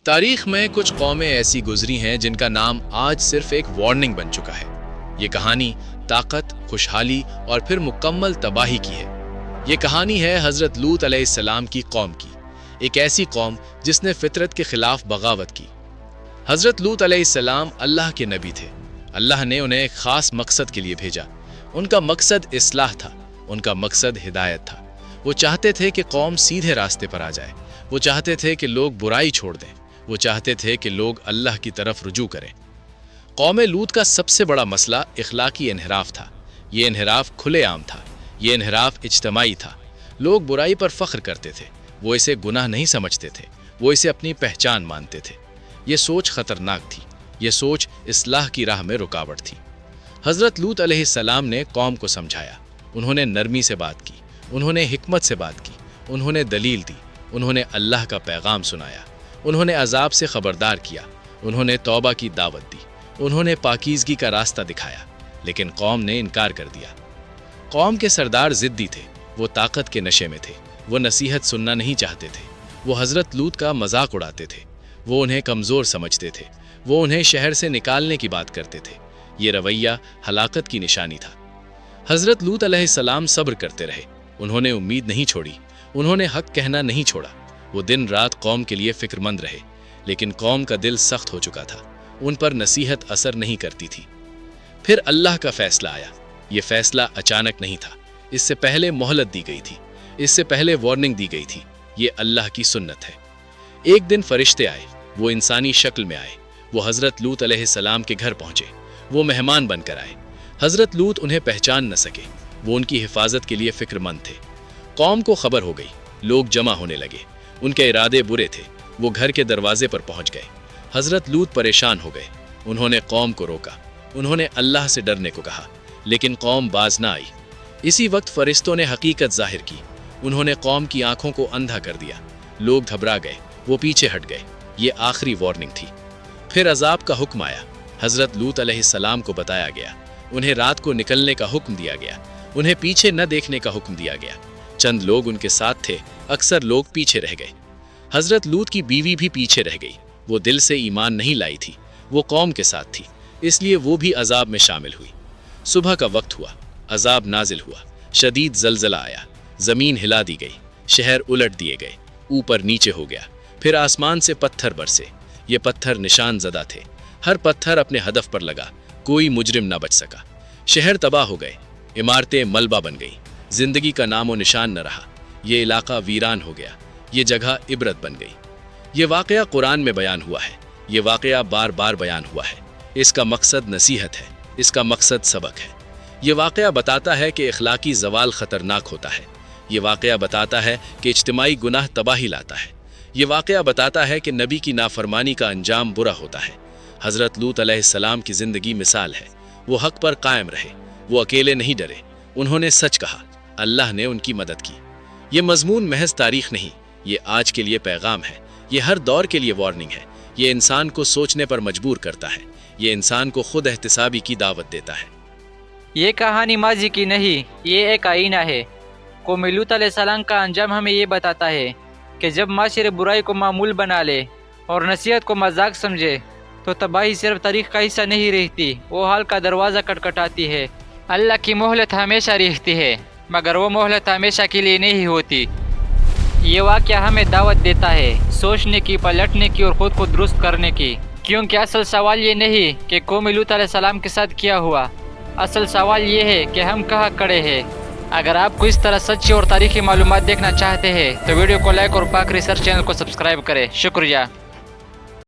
تاریخ میں کچھ قومیں ایسی گزری ہیں جن کا نام آج صرف ایک وارننگ بن چکا ہے۔ یہ کہانی طاقت، خوشحالی اور پھر مکمل تباہی کی ہے۔ یہ کہانی ہے حضرت لوط علیہ السلام کی قوم کی، ایک ایسی قوم جس نے فطرت کے خلاف بغاوت کی۔ حضرت لوط علیہ السلام اللہ کے نبی تھے۔ اللہ نے انہیں ایک خاص مقصد کے لیے بھیجا۔ ان کا مقصد اصلاح تھا، ان کا مقصد ہدایت تھا۔ وہ چاہتے تھے کہ قوم سیدھے راستے پر آ جائے۔ وہ چاہتے تھے کہ لوگ برائی چھوڑ دیں۔ وہ چاہتے تھے کہ لوگ اللہ کی طرف رجوع کریں۔ قوم لوط کا سب سے بڑا مسئلہ اخلاقی انحراف تھا۔ یہ انحراف کھلے عام تھا، یہ انحراف اجتماعی تھا۔ لوگ برائی پر فخر کرتے تھے، وہ اسے گناہ نہیں سمجھتے تھے، وہ اسے اپنی پہچان مانتے تھے۔ یہ سوچ خطرناک تھی، یہ سوچ اصلاح کی راہ میں رکاوٹ تھی۔ حضرت لوط علیہ السلام نے قوم کو سمجھایا۔ انہوں نے نرمی سے بات کی، انہوں نے حکمت سے بات کی، انہوں نے دلیل دی، انہوں نے اللہ کا پیغام سنایا، انہوں نے عذاب سے خبردار کیا، انہوں نے توبہ کی دعوت دی، انہوں نے پاکیزگی کا راستہ دکھایا، لیکن قوم نے انکار کر دیا۔ قوم کے سردار ضدی تھے، وہ طاقت کے نشے میں تھے، وہ نصیحت سننا نہیں چاہتے تھے، وہ حضرت لوط کا مذاق اڑاتے تھے، وہ انہیں کمزور سمجھتے تھے، وہ انہیں شہر سے نکالنے کی بات کرتے تھے۔ یہ رویہ ہلاکت کی نشانی تھا۔ حضرت لوط علیہ السلام صبر کرتے رہے، انہوں نے امید نہیں چھوڑی، انہوں نے حق کہنا نہیں چھوڑا۔ وہ دن رات قوم کے لیے فکر مند رہے، لیکن قوم کا دل سخت ہو چکا تھا، ان پر نصیحت اثر نہیں کرتی تھی۔ پھر اللہ کا فیصلہ آیا۔ یہ فیصلہ اچانک نہیں تھا، اس سے پہلے مہلت دی گئی تھی، اس سے پہلے وارننگ دی گئی تھی۔ یہ اللہ کی سنت ہے۔ ایک دن فرشتے آئے، وہ انسانی شکل میں آئے، وہ حضرت لوط علیہ السلام کے گھر پہنچے، وہ مہمان بن کر آئے۔ حضرت لوط انہیں پہچان نہ سکے، وہ ان کی حفاظت کے لیے فکر مند تھے۔ قوم کو خبر ہو گئی، لوگ جمع ہونے لگے، ان کے ارادے برے تھے، وہ گھر کے دروازے پر پہنچ گئے۔ حضرت لوط پریشان ہو گئے، انہوں نے قوم کو روکا، انہوں نے اللہ سے ڈرنے کو کہا، لیکن قوم باز نہ آئی۔ اسی وقت فرشتوں نے حقیقت ظاہر کی، انہوں نے قوم کی آنکھوں کو اندھا کر دیا۔ لوگ گھبرا گئے، وہ پیچھے ہٹ گئے۔ یہ آخری وارننگ تھی۔ پھر عذاب کا حکم آیا۔ حضرت لوط علیہ السلام کو بتایا گیا، انہیں رات کو نکلنے کا حکم دیا گیا، انہیں پیچھے نہ دیکھنے کا حکم دیا گیا۔ چند لوگ ان کے ساتھ تھے، اکثر لوگ پیچھے رہ گئے۔ حضرت لوط کی بیوی بھی پیچھے رہ گئی، وہ دل سے ایمان نہیں لائی تھی، وہ قوم کے ساتھ تھی، اس لیے وہ بھی عذاب میں شامل ہوئی۔ صبح کا وقت ہوا، عذاب نازل ہوا، شدید زلزلہ آیا، زمین ہلا دی گئی، شہر الٹ دیے گئے، اوپر نیچے ہو گیا، پھر آسمان سے پتھر برسے۔ یہ پتھر نشان زدہ تھے، ہر پتھر اپنے ہدف پر لگا، کوئی مجرم نہ بچ سکا۔ شہر تباہ ہو گئے، عمارتیں ملبہ بن گئی، زندگی کا نام و نشان نہ رہا۔ یہ علاقہ ویران ہو گیا، یہ جگہ عبرت بن گئی۔ یہ واقعہ قرآن میں بیان ہوا ہے، یہ واقعہ بار بار بیان ہوا ہے۔ اس کا مقصد نصیحت ہے، اس کا مقصد سبق ہے۔ یہ واقعہ بتاتا ہے کہ اخلاقی زوال خطرناک ہوتا ہے۔ یہ واقعہ بتاتا ہے کہ اجتماعی گناہ تباہی لاتا ہے۔ یہ واقعہ بتاتا ہے کہ نبی کی نافرمانی کا انجام برا ہوتا ہے۔ حضرت لوط علیہ السلام کی زندگی مثال ہے، وہ حق پر قائم رہے، وہ اکیلے نہیں ڈرے، انہوں نے سچ کہا، اللہ نے ان کی مدد کی۔ یہ مضمون محض تاریخ نہیں، یہ آج کے لیے پیغام ہے، یہ ہر دور کے لیے وارننگ ہے۔ یہ انسان کو سوچنے پر مجبور کرتا ہے، یہ انسان کو خود احتسابی کی دعوت دیتا ہے۔ یہ کہانی ماضی کی نہیں، یہ ایک آئینہ ہے۔ قوم لوط علیہ السلام کا انجام ہمیں یہ بتاتا ہے کہ جب معاشرے برائی کو معمول بنا لے اور نصیحت کو مذاق سمجھے تو تباہی صرف تاریخ کا حصہ نہیں رہتی، وہ حال کا دروازہ کٹکھٹاتی ہے۔ اللہ کی مہلت ہمیشہ رہتی ہے، مگر وہ مہلت ہمیشہ کے لیے نہیں ہوتی۔ یہ واقعہ ہمیں دعوت دیتا ہے سوچنے کی، پلٹنے کی اور خود کو درست کرنے کی، کیونکہ اصل سوال یہ نہیں کہ قوم لوط علیہ السلام کے ساتھ کیا ہوا، اصل سوال یہ ہے کہ ہم کہاں کھڑے ہیں۔ اگر آپ کو اس طرح سچی اور تاریخی معلومات دیکھنا چاہتے ہیں تو ویڈیو کو لائک اور پاک ریسرچ چینل کو سبسکرائب کریں۔ شکریہ۔